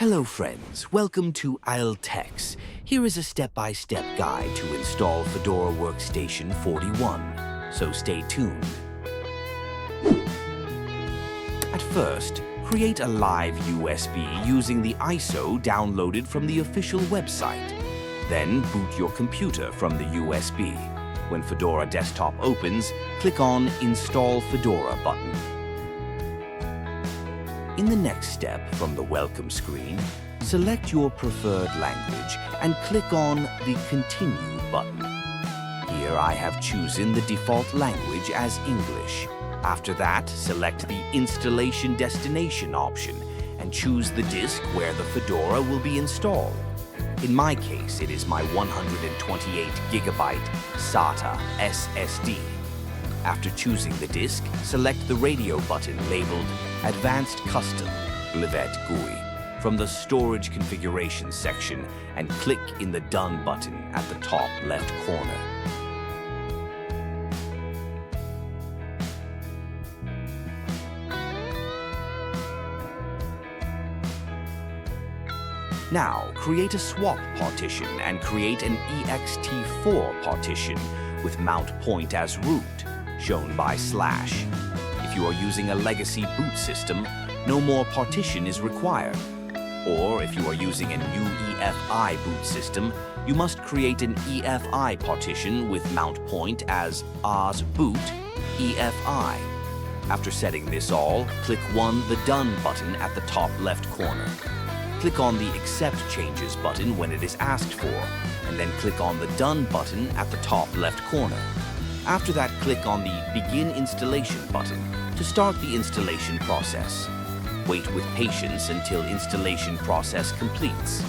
Hello friends, welcome to ILTechs. Here is a step-by-step guide to install Fedora Workstation 41, so stay tuned. At first, create a live USB using the ISO downloaded from the official website. Then boot your computer from the USB. When Fedora Desktop opens, click on Install Fedora button. In the next step from the Welcome screen, select your preferred language and click on the Continue button. Here I have chosen the default language as English. After that, select the Installation Destination option and choose the disk where the Fedora will be installed. In my case, it is my 128GB SATA SSD. After choosing the disk, select the radio button labeled Advanced Custom Livet GUI from the Storage Configuration section and click in the Done button at the top left corner. Now, create a swap partition and create an ext4 partition with mount point as root, shown by /. If you are using a legacy boot system, no more partition is required. Or if you are using an UEFI boot system, you must create an EFI partition with mount point as boot EFI. After setting this all, click the Done button at the top left corner. Click on the Accept Changes button when it is asked for, and then click on the Done button at the top left corner. After that, click on the Begin Installation button to start the installation process. Wait with patience until installation process completes.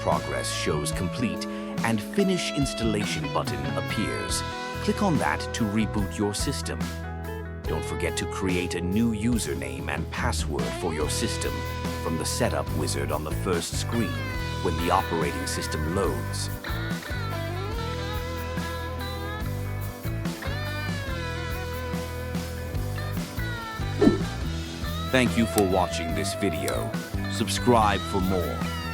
progress shows complete and Finish Installation button appears. Click on that to reboot your system. Don't forget to create a new username and password for your system from the setup wizard on the first screen when the operating system loads. Thank you for watching this video. Subscribe for more.